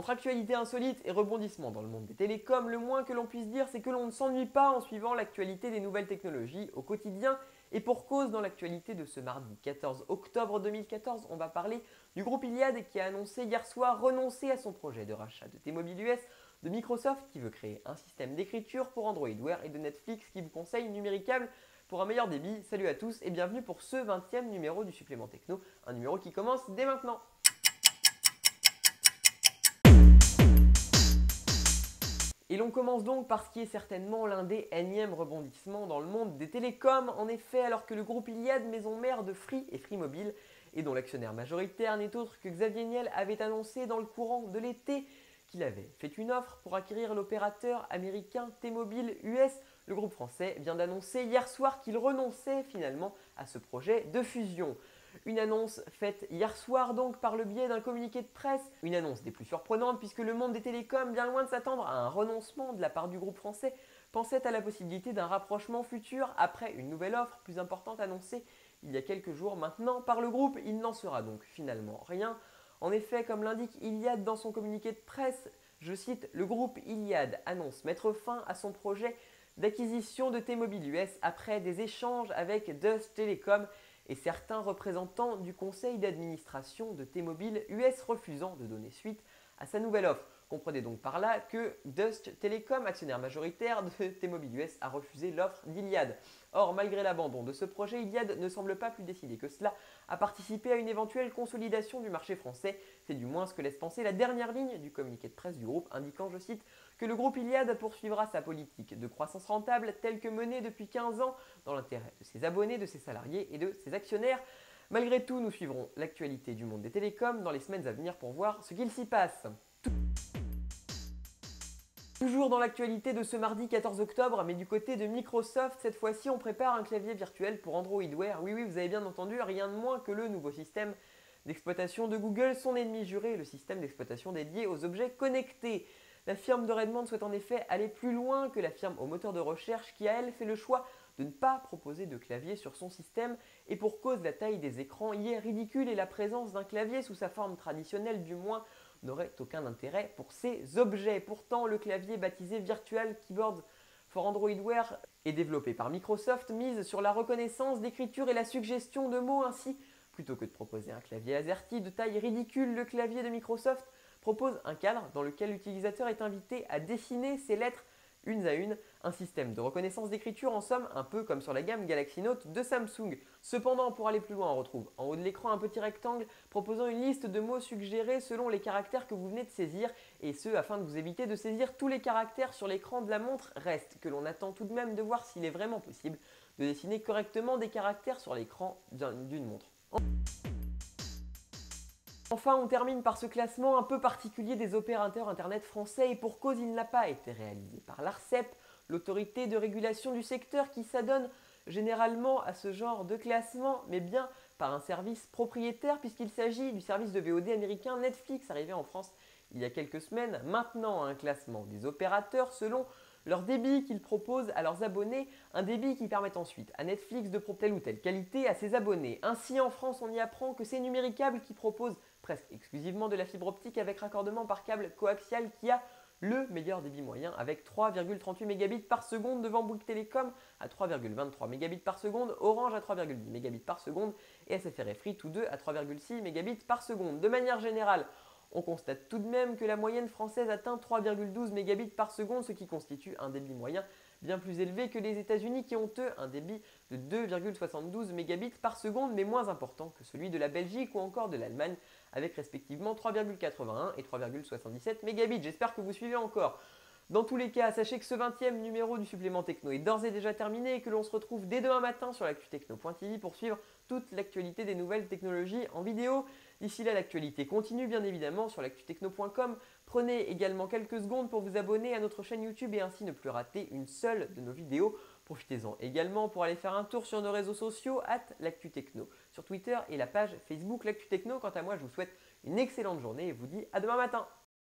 Entre actualité insolite et rebondissement dans le monde des télécoms, le moins que l'on puisse dire, c'est que l'on ne s'ennuie pas en suivant l'actualité des nouvelles technologies au quotidien. Et pour cause, dans l'actualité de ce mardi 14 octobre 2014, on va parler du groupe Iliad qui a annoncé hier soir renoncer à son projet de rachat de T-Mobile US, de Microsoft qui veut créer un système d'écriture pour Android Wear et de Netflix qui vous conseille Numéricable pour un meilleur débit. Salut à tous et bienvenue pour ce 20e numéro du Supplément Techno, un numéro qui commence dès maintenant. Et l'on commence donc par ce qui est certainement l'un des énièmes rebondissements dans le monde des télécoms. En effet, alors que le groupe Iliad, maison mère de Free et Free Mobile, et dont l'actionnaire majoritaire n'est autre que Xavier Niel, avait annoncé dans le courant de l'été qu'il avait fait une offre pour acquérir l'opérateur américain T-Mobile US, le groupe français vient d'annoncer hier soir qu'il renonçait finalement à ce projet de fusion. Une annonce faite hier soir donc par le biais d'un communiqué de presse, une annonce des plus surprenantes puisque le monde des télécoms, bien loin de s'attendre à un renoncement de la part du groupe français, pensait à la possibilité d'un rapprochement futur après une nouvelle offre plus importante annoncée il y a quelques jours maintenant par le groupe. Il n'en sera donc finalement rien. En effet, comme l'indique Iliad dans son communiqué de presse, je cite, le groupe Iliad annonce mettre fin à son projet d'acquisition de T-Mobile US après des échanges avec Deutsche Telekom et certains représentants du conseil d'administration de T-Mobile US refusant de donner suite à sa nouvelle offre. Comprenez donc par là que Deutsche Telekom, actionnaire majoritaire de T-Mobile US, a refusé l'offre d'Iliad. Or, malgré l'abandon de ce projet, Iliad ne semble pas plus décidé que cela à participer à une éventuelle consolidation du marché français. C'est du moins ce que laisse penser la dernière ligne du communiqué de presse du groupe, indiquant, je cite, que le groupe Iliad poursuivra sa politique de croissance rentable telle que menée depuis 15 ans dans l'intérêt de ses abonnés, de ses salariés et de ses actionnaires. Malgré tout, nous suivrons l'actualité du monde des télécoms dans les semaines à venir pour voir ce qu'il s'y passe. Toujours dans l'actualité de ce mardi 14 octobre, mais du côté de Microsoft, cette fois-ci on prépare un clavier virtuel pour Android Wear. Oui, vous avez bien entendu, rien de moins que le nouveau système d'exploitation de Google, son ennemi juré, le système d'exploitation dédié aux objets connectés. La firme de Redmond souhaite en effet aller plus loin que la firme au moteur de recherche qui a elle fait le choix de ne pas proposer de clavier sur son système et pour cause la taille des écrans y est ridicule et la présence d'un clavier sous sa forme traditionnelle du moins n'aurait aucun intérêt pour ces objets. Pourtant, le clavier baptisé Virtual Keyboard for Android Wear est développé par Microsoft, mise sur la reconnaissance d'écriture et la suggestion de mots. Ainsi, plutôt que de proposer un clavier AZERTY de taille ridicule, le clavier de Microsoft propose un cadre dans lequel l'utilisateur est invité à dessiner ses lettres une à une, un système de reconnaissance d'écriture en somme un peu comme sur la gamme Galaxy Note de Samsung. Cependant, pour aller plus loin, on retrouve en haut de l'écran un petit rectangle proposant une liste de mots suggérés selon les caractères que vous venez de saisir, et ce afin de vous éviter de saisir tous les caractères sur l'écran de la montre. Reste que l'on attend tout de même de voir s'il est vraiment possible de dessiner correctement des caractères sur l'écran d'une montre. Enfin, on termine par ce classement un peu particulier des opérateurs internet français et pour cause, il n'a pas été réalisé par l'ARCEP, l'autorité de régulation du secteur qui s'adonne généralement à ce genre de classement, mais bien par un service propriétaire puisqu'il s'agit du service de VOD américain Netflix arrivé en France il y a quelques semaines. Maintenant, un classement des opérateurs selon leur débit qu'ils proposent à leurs abonnés, un débit qui permet ensuite à Netflix de proposer telle ou telle qualité à ses abonnés. Ainsi, en France, on y apprend que c'est Numéricable qui propose presque exclusivement de la fibre optique avec raccordement par câble coaxial qui a le meilleur débit moyen avec 3,38 Mbps par seconde devant Bouygues Telecom à 3,23 Mbps par seconde, Orange à 3,10 Mbps par seconde et SFR et Free tous deux à 3,6 Mbps par seconde. De manière générale, on constate tout de même que la moyenne française atteint 3,12 Mbps par seconde, ce qui constitue un débit moyen bien plus élevé que les États-Unis qui ont eux un débit de 2,72 Mbps par seconde, mais moins important que celui de la Belgique ou encore de l'Allemagne, avec respectivement 3,81 et 3,77 Mbps. J'espère que vous suivez encore. Dans tous les cas, sachez que ce 20e numéro du Supplément Techno est d'ores et déjà terminé et que l'on se retrouve dès demain matin sur l'actu-techno.tv pour suivre toute l'actualité des nouvelles technologies en vidéo. D'ici là, l'actualité continue bien évidemment sur l'actu-techno.com. Prenez également quelques secondes pour vous abonner à notre chaîne YouTube et ainsi ne plus rater une seule de nos vidéos. Profitez-en également pour aller faire un tour sur nos réseaux sociaux @l'actu-techno sur Twitter et la page Facebook l'actu-techno. Quant à moi, je vous souhaite une excellente journée et vous dis à demain matin.